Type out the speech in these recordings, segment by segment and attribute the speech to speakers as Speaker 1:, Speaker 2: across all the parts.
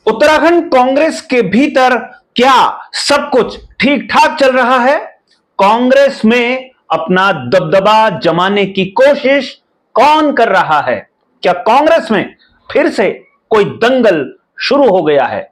Speaker 1: उत्तराखंड कांग्रेस के भीतर क्या सब कुछ ठीक ठाक चल रहा है? कांग्रेस में अपना दबदबा जमाने की कोशिश कौन कर रहा है? क्या कांग्रेस में फिर से कोई दंगल शुरू हो गया है?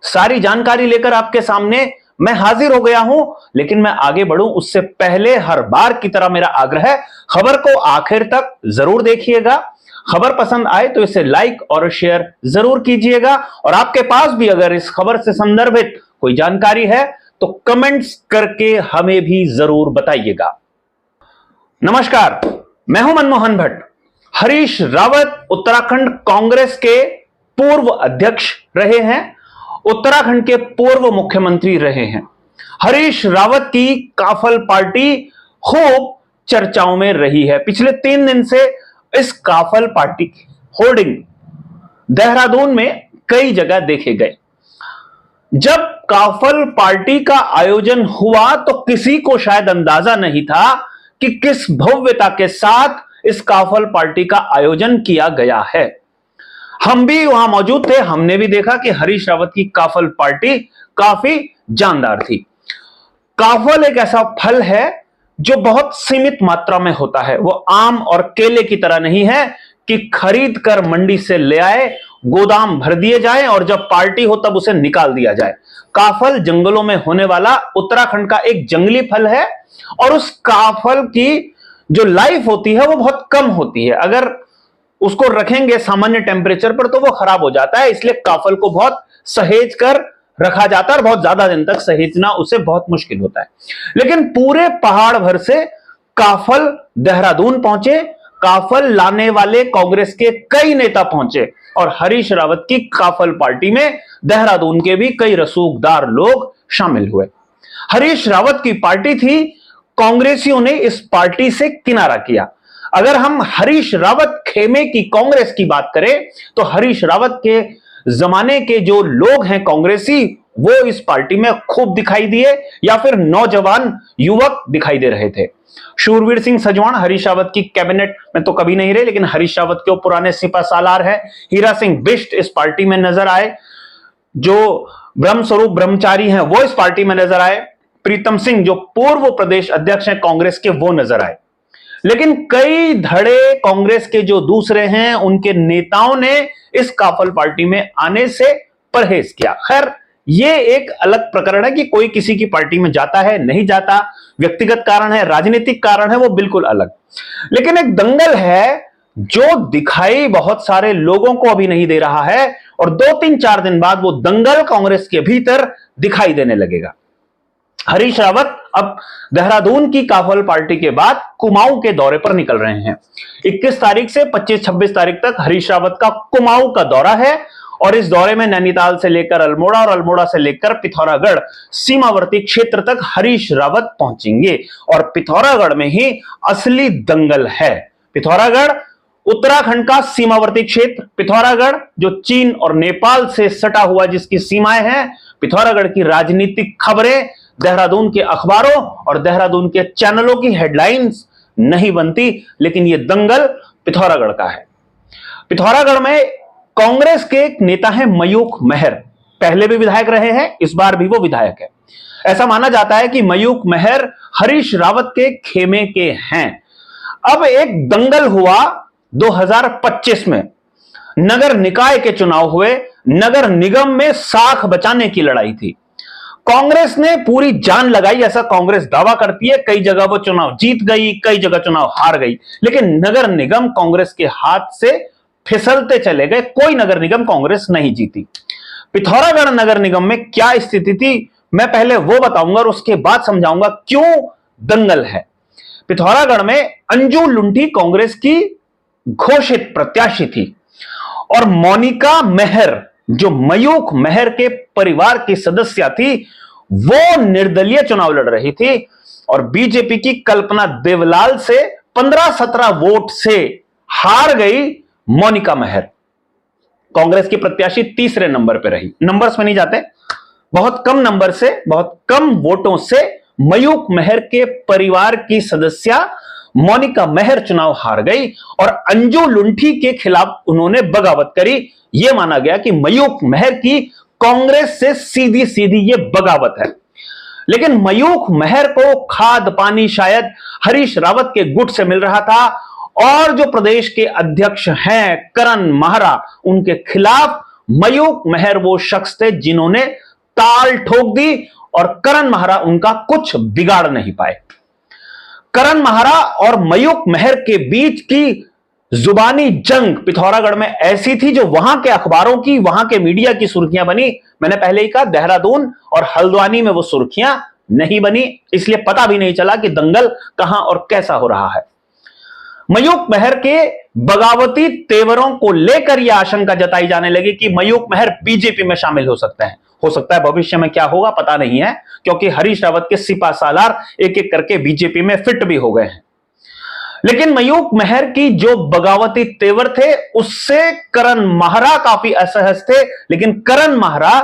Speaker 1: सारी जानकारी लेकर आपके सामने मैं हाजिर हो गया हूं, लेकिन मैं आगे बढ़ूं उससे पहले हर बार की तरह मेरा आग्रह है, खबर को आखिर तक जरूर देखिएगा। खबर पसंद आए तो इसे लाइक और शेयर जरूर कीजिएगा, और आपके पास भी अगर इस खबर से संदर्भित कोई जानकारी है तो कमेंट्स करके हमें भी जरूर बताइएगा। नमस्कार, मैं हूं मनमोहन भट्ट। हरीश रावत उत्तराखंड कांग्रेस के पूर्व अध्यक्ष रहे हैं, उत्तराखंड के पूर्व मुख्यमंत्री रहे हैं। हरीश रावत की काफल पार्टी खूब चर्चाओं में रही है। पिछले 3 दिन से इस काफल पार्टी की होर्डिंग देहरादून में कई जगह देखे गए। जब काफल पार्टी का आयोजन हुआ तो किसी को शायद अंदाजा नहीं था कि किस भव्यता के साथ इस काफल पार्टी का आयोजन किया गया है। हम भी वहां मौजूद थे, हमने भी देखा कि हरीश रावत की काफल पार्टी काफी जानदार थी। काफल एक ऐसा फल है जो बहुत सीमित मात्रा में होता है। वो आम और केले की तरह नहीं है कि खरीद कर मंडी से ले आए, गोदाम भर दिए जाए और जब पार्टी हो तब उसे निकाल दिया जाए। काफल जंगलों में होने वाला उत्तराखंड का एक जंगली फल है, और उस काफल की जो लाइफ होती है वो बहुत कम होती है। अगर उसको रखेंगे सामान्य टेम्परेचर पर तो वो खराब हो जाता है, इसलिए काफल को बहुत सहेज कर रखा जाता है और बहुत ज्यादा दिन तक सहेजना उसे बहुत मुश्किल होता है। लेकिन पूरे पहाड़ भर से काफल देहरादून पहुंचे, काफल लाने वाले कांग्रेस के कई नेता पहुंचे, और हरीश रावत की काफल पार्टी में देहरादून के भी कई रसूखदार लोग शामिल हुए। हरीश रावत की पार्टी थी, कांग्रेसियों ने इस पार्टी से किनारा किया। अगर हम हरीश रावत खेमे की कांग्रेस की बात करें तो हरीश रावत के जमाने के जो लोग हैं कांग्रेसी, वो इस पार्टी में खूब दिखाई दिए, या फिर नौजवान युवक दिखाई दे रहे थे। शूरवीर सिंह सजवान हरीश रावत की कैबिनेट में तो कभी नहीं रहे, लेकिन हरीश रावत के पुराने सिपा सालार है। हीरा सिंह बिष्ट इस पार्टी में नजर आए, जो ब्रह्मस्वरूप ब्रह्मचारी हैं वो इस पार्टी में नजर आए। प्रीतम सिंह जो पूर्व प्रदेश अध्यक्ष हैं कांग्रेस के, वो नजर आए। लेकिन कई धड़े कांग्रेस के जो दूसरे हैं उनके नेताओं ने इस काफल पार्टी में आने से परहेज किया। खैर, ये एक अलग प्रकरण है कि कोई किसी की पार्टी में जाता है नहीं जाता, व्यक्तिगत कारण है, राजनीतिक कारण है, वो बिल्कुल अलग। लेकिन एक दंगल है जो दिखाई बहुत सारे लोगों को अभी नहीं दे रहा है, और 2-3-4 दिन बाद वो दंगल कांग्रेस के भीतर दिखाई देने लगेगा। हरीश रावत अब देहरादून की काफल पार्टी के बाद कुमाऊं के दौरे पर निकल रहे हैं। 21 तारीख से 25-26 तारीख तक हरीश रावत का कुमाऊं का दौरा है, और इस दौरे में नैनीताल से लेकर अल्मोड़ा और अल्मोड़ा से लेकर पिथौरागढ़ सीमावर्ती क्षेत्र तक हरीश रावत पहुंचेंगे, और पिथौरागढ़ में ही असली दंगल है। पिथौरागढ़ उत्तराखंड का सीमावर्ती क्षेत्र, पिथौरागढ़ जो चीन और नेपाल से सटा हुआ जिसकी सीमाएं हैं। पिथौरागढ़ की राजनीतिक खबरें देहरादून के अखबारों और देहरादून के चैनलों की हेडलाइंस नहीं बनती, लेकिन यह दंगल पिथौरागढ़ का है। पिथौरागढ़ में कांग्रेस के एक नेता हैं मयूख महर, पहले भी विधायक रहे हैं, इस बार भी वो विधायक है। ऐसा माना जाता है कि मयूख महर हरीश रावत के खेमे के हैं। अब एक दंगल हुआ 2025 में, नगर निकाय के चुनाव हुए, नगर निगम में साख बचाने की लड़ाई थी। कांग्रेस ने पूरी जान लगाई, ऐसा कांग्रेस दावा करती है। कई जगह वो चुनाव जीत गई, कई जगह चुनाव हार गई, लेकिन नगर निगम कांग्रेस के हाथ से फिसलते चले गए। कोई नगर निगम कांग्रेस नहीं जीती। पिथौरागढ़ नगर निगम में क्या स्थिति थी मैं पहले वो बताऊंगा, और उसके बाद समझाऊंगा क्यों दंगल है। पिथौरागढ़ में अंजू लुंठी कांग्रेस की घोषित प्रत्याशी थी, और मोनिका मेहर जो मयूख महर के परिवार की सदस्य थी, वो निर्दलीय चुनाव लड़ रही थी, और बीजेपी की कल्पना देवलाल से 15-17 वोट से हार गई मोनिका महर। कांग्रेस की प्रत्याशी तीसरे नंबर पर रही। नंबर्स में नहीं जाते, बहुत कम नंबर से, बहुत कम वोटों से मयूख महर के परिवार की सदस्य मोनिका मेहर चुनाव हार गई और अंजू लुंठी के खिलाफ उन्होंने बगावत करी। यह माना गया कि मयूख मेहर की कांग्रेस से सीधी सीधी ये बगावत है। लेकिन मयूख मेहर को खाद पानी शायद हरीश रावत के गुट से मिल रहा था और जो प्रदेश के अध्यक्ष हैं करण माहरा, उनके खिलाफ मयूख मेहर वो शख्स थे जिन्होंने ताल ठोक दी और करण माहरा उनका कुछ बिगाड़ नहीं पाए। करण माहरा और मयूख मेहर के बीच की जुबानी जंग पिथौरागढ़ में ऐसी थी जो वहां के अखबारों की, वहां के मीडिया की सुर्खियां बनी। मैंने पहले ही कहा, देहरादून और हल्द्वानी में वो सुर्खियां नहीं बनी, इसलिए पता भी नहीं चला कि दंगल कहां और कैसा हो रहा है। मयूख मेहर के बगावती तेवरों को लेकर यह आशंका जताई जाने लगी कि मयूख मेहर बीजेपी में शामिल हो सकते हैं। हो सकता है भविष्य में क्या होगा पता नहीं है, क्योंकि हरीश रावत के सिपा सालार एक एक करके बीजेपी में फिट भी हो गए हैं। लेकिन मयूख मेहर की जो बगावती तेवर थे उससे करण माहरा काफी असहज थे, लेकिन करण माहरा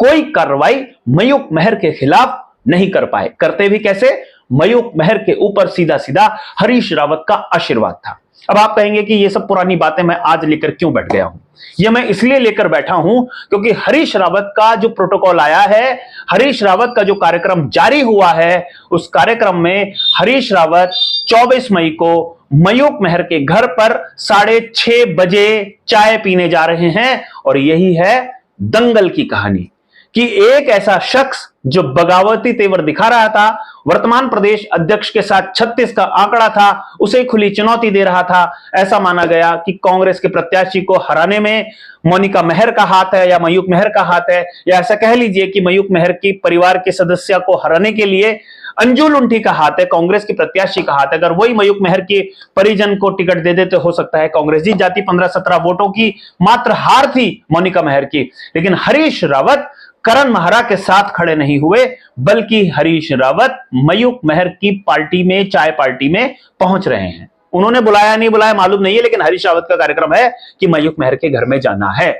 Speaker 1: कोई कार्रवाई मयूख मेहर के खिलाफ नहीं कर पाए। करते भी कैसे? मयूख मेहर के ऊपर सीधा सीधा हरीश रावत का आशीर्वाद था। अब आप कहेंगे कि ये सब पुरानी बातें मैं आज लेकर क्यों बैठ गया हूं? ये मैं इसलिए लेकर बैठा हूं क्योंकि हरीश रावत का जो प्रोटोकॉल आया है, हरीश रावत का जो कार्यक्रम जारी हुआ है, उस कार्यक्रम में हरीश रावत 24 मई को मयूख मेहर के घर पर 6:30 बजे चाय पीने जा रहे हैं। और यही है दंगल की कहानी कि एक ऐसा शख्स जो बगावती तेवर दिखा रहा था, वर्तमान प्रदेश अध्यक्ष के साथ 36 का आंकड़ा था, उसे खुली चुनौती दे रहा था। ऐसा माना गया कि कांग्रेस के प्रत्याशी को हराने में मोनिका मेहर का हाथ है या मयूख मेहर का हाथ है, या ऐसा कह लीजिए कि मयूख मेहर की परिवार के सदस्य को हराने के लिए अंजू लुंठी का हाथ है, कांग्रेस के प्रत्याशी का हाथ है। अगर वही मयूख मेहर के परिजन को टिकट दे देते हो सकता है कांग्रेस जीत जाती। 15-17 वोटों की मात्र हार थी मोनिका मेहर की। लेकिन हरीश रावत करण माहरा के साथ खड़े नहीं हुए, बल्कि हरीश रावत मयूख मेहर की पार्टी में, चाय पार्टी में पहुंच रहे हैं। उन्होंने बुलाया नहीं बुलाया मालूम नहीं है, लेकिन हरीश रावत का कार्यक्रम है कि मयूख मेहर के घर में जाना है।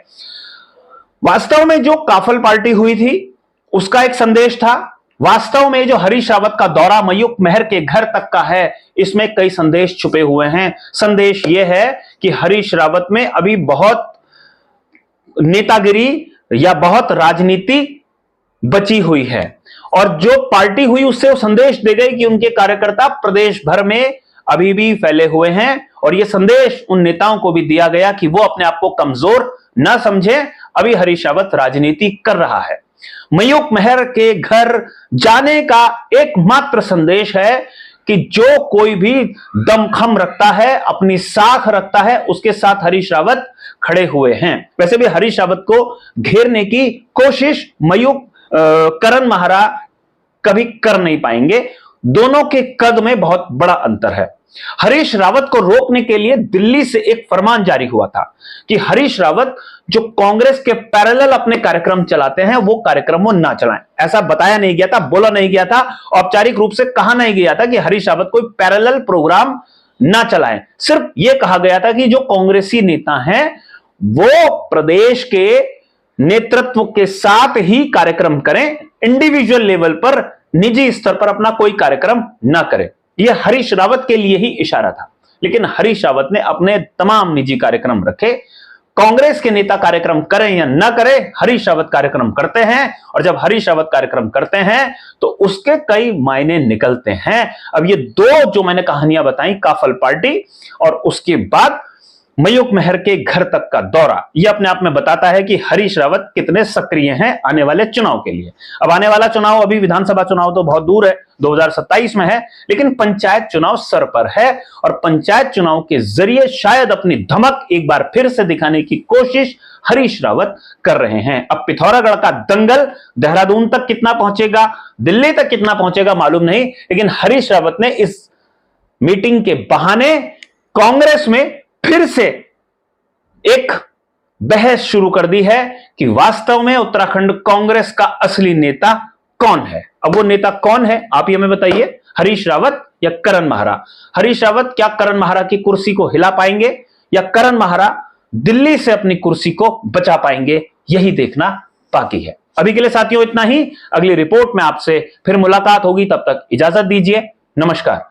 Speaker 1: वास्तव में जो काफल पार्टी हुई थी उसका एक संदेश था। वास्तव में जो हरीश रावत का दौरा मयूख मेहर के घर तक का है, इसमें कई संदेश छुपे हुए हैं। संदेश यह है कि हरीश रावत में अभी बहुत नेतागिरी या बहुत राजनीति बची हुई है, और जो पार्टी हुई उससे वो संदेश दे गई कि उनके कार्यकर्ता प्रदेश भर में अभी भी फैले हुए हैं। और यह संदेश उन नेताओं को भी दिया गया कि वो अपने आप को कमजोर न समझे, अभी हरीश रावत राजनीति कर रहा है। मयूख मेहर के घर जाने का एकमात्र संदेश है कि जो कोई भी दमखम रखता है, अपनी साख रखता है, उसके साथ हरीश रावत खड़े हुए हैं। वैसे भी हरीश रावत को घेरने की कोशिश मयूख करण माहरा कभी कर नहीं पाएंगे। दोनों के कद में बहुत बड़ा अंतर है। हरीश रावत को रोकने के लिए दिल्ली से एक फरमान जारी हुआ था कि हरीश रावत जो कांग्रेस के पैरेलल अपने कार्यक्रम चलाते हैं वो कार्यक्रम वो ना चलाएं। ऐसा बताया नहीं गया था, बोला नहीं गया था, औपचारिक रूप से कहा नहीं गया था कि हरीश रावत कोई पैरेलल प्रोग्राम ना चलाएं। सिर्फ यह कहा गया था कि जो कांग्रेसी नेता हैं वो प्रदेश के नेतृत्व के साथ ही कार्यक्रम करें, इंडिविजुअल लेवल पर, निजी स्तर पर अपना कोई कार्यक्रम ना करें। यह हरीश रावत के लिए ही इशारा था। लेकिन हरीश रावत ने अपने तमाम निजी कार्यक्रम रखे। कांग्रेस के नेता कार्यक्रम करें या ना करें, हरीश रावत कार्यक्रम करते हैं, और जब हरीश रावत कार्यक्रम करते हैं तो उसके कई मायने निकलते हैं। अब ये दो जो मैंने कहानियां बताई, काफल पार्टी और उसके बाद मयूख मेहर के घर तक का दौरा, यह अपने आप में बताता है कि हरीश रावत कितने सक्रिय हैं आने वाले चुनाव के लिए। अब आने वाला चुनाव, अभी विधानसभा चुनाव तो बहुत दूर है, 2027 में है, लेकिन पंचायत चुनाव सर पर है, और पंचायत चुनाव के जरिए शायद अपनी धमक एक बार फिर से दिखाने की कोशिश हरीश रावत कर रहे हैं। अब पिथौरागढ़ का दंगल देहरादून तक कितना पहुंचेगा, दिल्ली तक कितना पहुंचेगा मालूम नहीं, लेकिन हरीश रावत ने इस मीटिंग के बहाने कांग्रेस में फिर से एक बहस शुरू कर दी है कि वास्तव में उत्तराखंड कांग्रेस का असली नेता कौन है। अब वो नेता कौन है आप ये हमें बताइए, हरीश रावत या करण माहरा? हरीश रावत क्या करण माहरा की कुर्सी को हिला पाएंगे, या करण माहरा दिल्ली से अपनी कुर्सी को बचा पाएंगे? यही देखना बाकी है। अभी के लिए साथियों इतना ही। अगली रिपोर्ट में आपसे फिर मुलाकात होगी, तब तक इजाजत दीजिए। नमस्कार।